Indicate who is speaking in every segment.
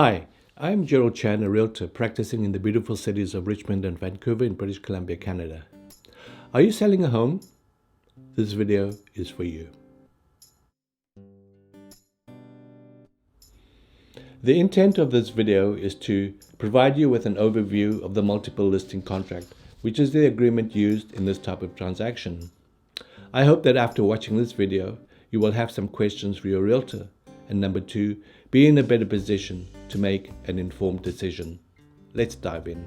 Speaker 1: Hi, I'm Gerald Chan, a realtor practicing in the beautiful cities of Richmond and Vancouver in British Columbia, Canada. Are you selling a home? This video is for you. The intent of this video is to provide you with an overview of the multiple listing contract, which is the agreement used in this type of transaction. I hope that after watching this video, you will have some questions for your realtor, and number two, be in a better position to make an informed decision. Let's dive in.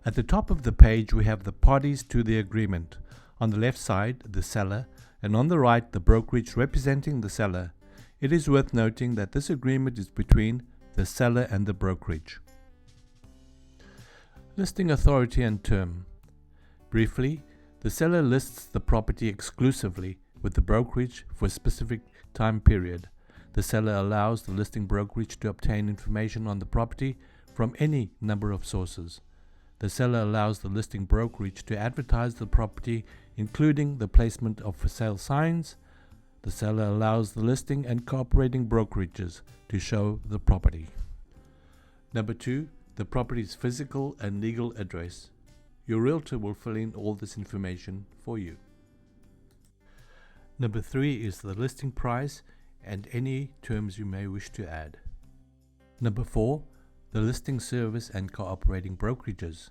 Speaker 1: At the top of the page, we have the parties to the agreement. On the left side, the seller, and on the right, the brokerage representing the seller. It is worth noting that this agreement is between the seller and the brokerage. Listing authority and term. Briefly, the seller lists the property exclusively with the brokerage for a specific time period. The seller allows the listing brokerage to obtain information on the property from any number of sources. The seller allows the listing brokerage to advertise the property, including the placement of for sale signs. The seller allows the listing and cooperating brokerages to show the property. Number two, the property's physical and legal address. Your realtor will fill in all this information for you. Number three is the listing price and any terms you may wish to add. Number four, the listing service and cooperating brokerages.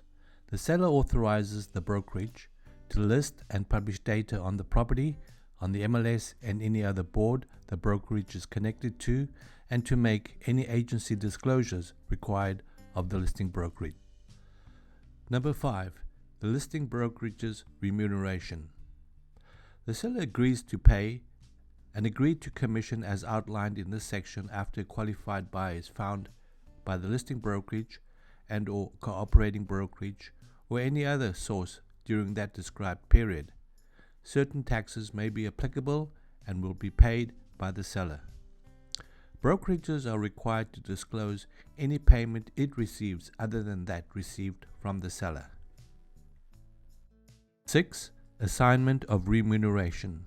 Speaker 1: The seller authorizes the brokerage to list and publish data on the property, on the MLS and any other board the brokerage is connected to, and to make any agency disclosures required of the listing brokerage. Number five, the listing brokerage's remuneration. The seller agrees to pay an agreed to commission as outlined in this section after a qualified buyer is found by the listing brokerage and or cooperating brokerage or any other source during that described period. Certain taxes may be applicable and will be paid by the seller. Brokerages are required to disclose any payment it receives other than that received from the seller. 6. Assignment of remuneration.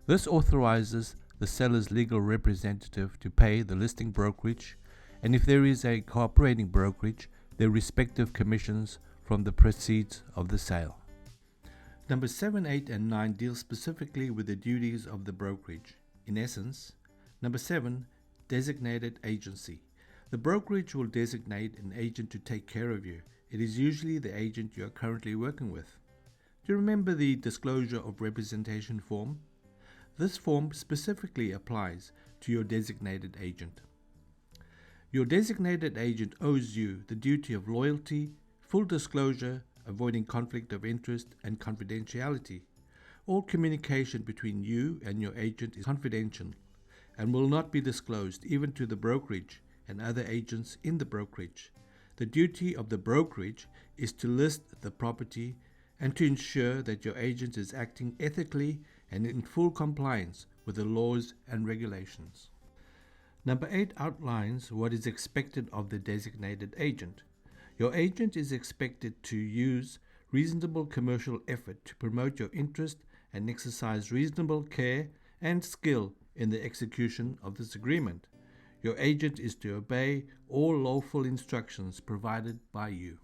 Speaker 1: This authorizes the seller's legal representative to pay the listing brokerage, and if there is a cooperating brokerage, their respective commissions from the proceeds of the sale. Number 7, 8, and 9 deal specifically with the duties of the brokerage. In essence, number 7, designated agency. The brokerage will designate an agent to take care of you. It is usually the agent you are currently working with. Do you remember the disclosure of representation form? This form specifically applies to your designated agent. Your designated agent owes you the duty of loyalty, full disclosure, avoiding conflict of interest, and confidentiality. All communication between you and your agent is confidential and will not be disclosed even to the brokerage and other agents in the brokerage. The duty of the brokerage is to list the property and to ensure that your agent is acting ethically and in full compliance with the laws and regulations. Number 8 outlines what is expected of the designated agent. Your agent is expected to use reasonable commercial effort to promote your interest and exercise reasonable care and skill in the execution of this agreement. Your agent is to obey all lawful instructions provided by you.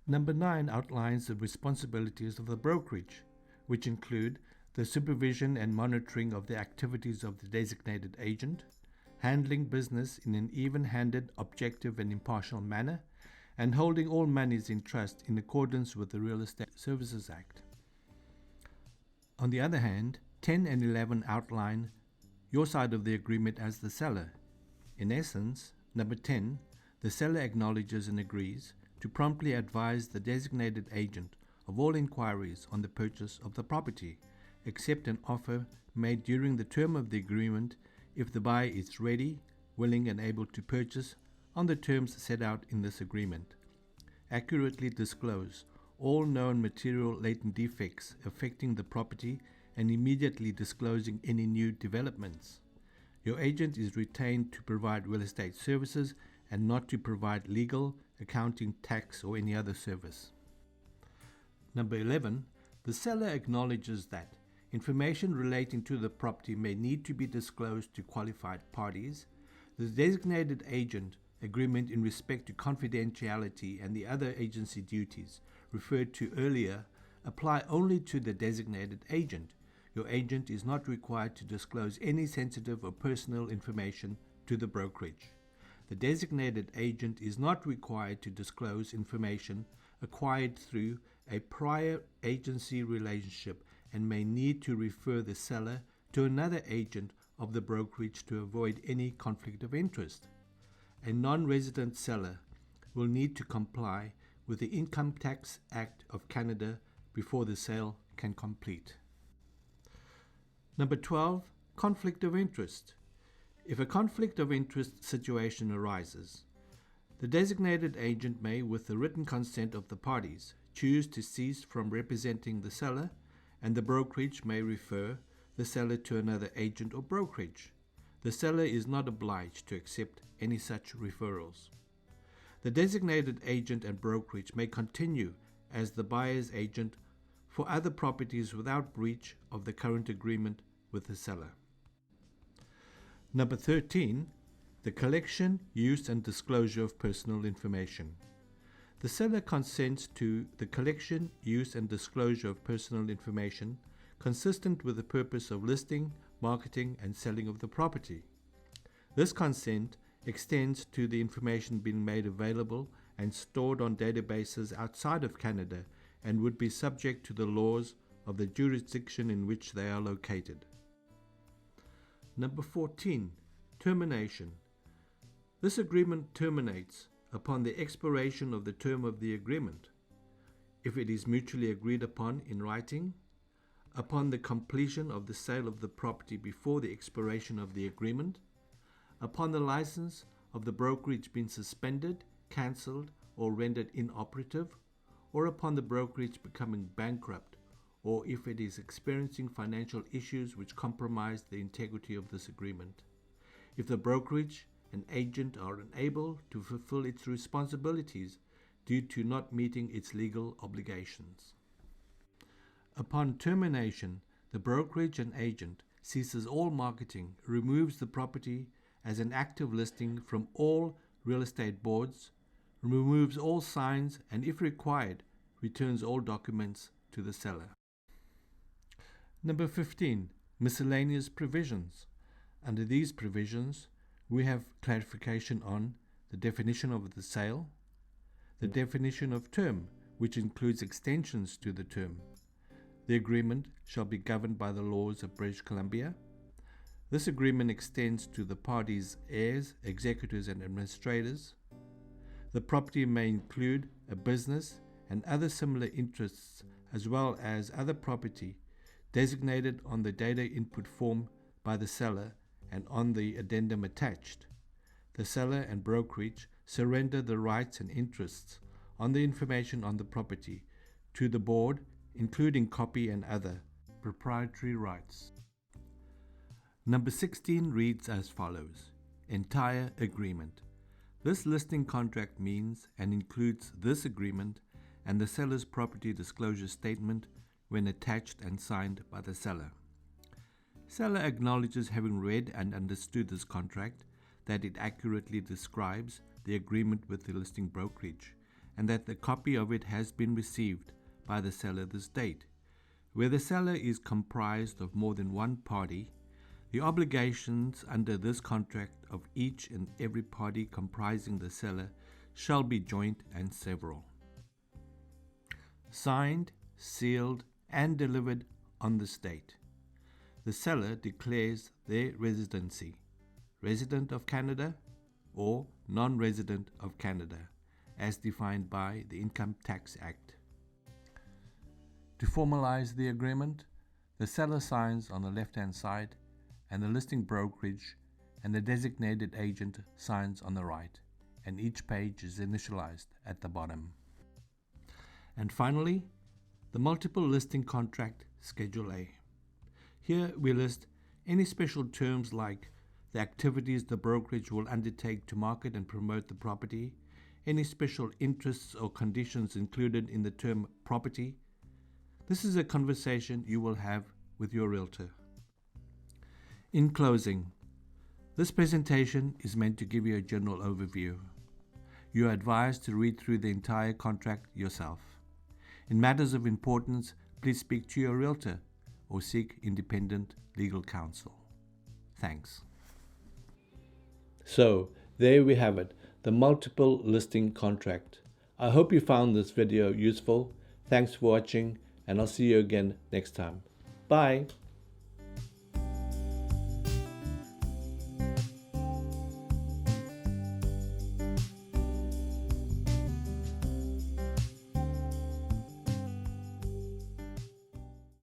Speaker 1: Number 9 outlines the responsibilities of the brokerage, which include the supervision and monitoring of the activities of the designated agent, handling business in an even-handed, objective and impartial manner, and holding all monies in trust in accordance with the Real Estate Services Act. On the other hand, 10 and 11 outline your side of the agreement as the seller. In essence, number 10, the seller acknowledges and agrees to promptly advise the designated agent of all inquiries on the purchase of the property, except an offer made during the term of the agreement if the buyer is ready, willing and able to purchase on the terms set out in this agreement. Accurately disclose all known material latent defects affecting the property and immediately disclosing any new developments. Your agent is retained to provide real estate services and not to provide legal, accounting, tax, or any other service. Number 11, the seller acknowledges that Information relating to the property may need to be disclosed to qualified parties. The designated agent agreement in respect to confidentiality and the other agency duties referred to earlier apply only to the designated agent. Your agent is not required to disclose any sensitive or personal information to the brokerage. The designated agent is not required to disclose information acquired through a prior agency relationship and may need to refer the seller to another agent of the brokerage to avoid any conflict of interest. A non-resident seller will need to comply with the Income Tax Act of Canada before the sale can complete. Number 12, conflict of interest. If a conflict of interest situation arises, the designated agent may, with the written consent of the parties, choose to cease from representing the seller, and the brokerage may refer the seller to another agent or brokerage. The seller is not obliged to accept any such referrals. The designated agent and brokerage may continue as the buyer's agent for other properties without breach of the current agreement with the seller. Number 13, the collection, use and disclosure of personal information. The seller consents to the collection, use and disclosure of personal information consistent with the purpose of listing, marketing and selling of the property. This consent extends to the information being made available and stored on databases outside of Canada and would be subject to the laws of the jurisdiction in which they are located. Number 14, termination. This agreement terminates upon the expiration of the term of the agreement, if it is mutually agreed upon in writing, upon the completion of the sale of the property before the expiration of the agreement, upon the license of the brokerage being suspended, cancelled, or rendered inoperative, or upon the brokerage becoming bankrupt, or if it is experiencing financial issues which compromise the integrity of this agreement. If the brokerage and agent are unable to fulfill its responsibilities due to not meeting its legal obligations. Upon termination, the brokerage and agent ceases all marketing, removes the property as an active listing from all real estate boards, removes all signs, and if required, returns all documents to the seller. Number 15, miscellaneous provisions. Under these provisions, we have clarification on the definition of the sale, the definition of term, which includes extensions to the term. The agreement shall be governed by the laws of British Columbia. This agreement extends to the parties' heirs, executors, and administrators. The property may include a business and other similar interests, as well as other property designated on the data input form by the seller and on the addendum attached. The seller and brokerage surrender the rights and interests on the information on the property to the board, including copy and other proprietary rights. Number 16 reads as follows: entire agreement. This listing contract means and includes this agreement and the seller's property disclosure statement when attached and signed by the seller. Seller acknowledges having read and understood this contract, that it accurately describes the agreement with the listing brokerage, and that the copy of it has been received by the seller this date. Where the seller is comprised of more than one party, the obligations under this contract of each and every party comprising the seller shall be joint and several. Signed, sealed, and delivered on this date. The seller declares their residency, resident of Canada or non-resident of Canada, as defined by the Income Tax Act. To formalize the agreement, the seller signs on the left-hand side, and the listing brokerage and the designated agent signs on the right, and each page is initialized at the bottom. And finally, the multiple listing contract Schedule A. Here we list any special terms like the activities the brokerage will undertake to market and promote the property, any special interests or conditions included in the term property. This is a conversation you will have with your Realtor. In closing, this presentation is meant to give you a general overview. You are advised to read through the entire contract yourself. In matters of importance, please speak to your Realtor or seek independent legal counsel. Thanks. So, there we have it, the multiple listing contract. I hope you found this video useful. Thanks for watching, and I'll see you again next time. Bye.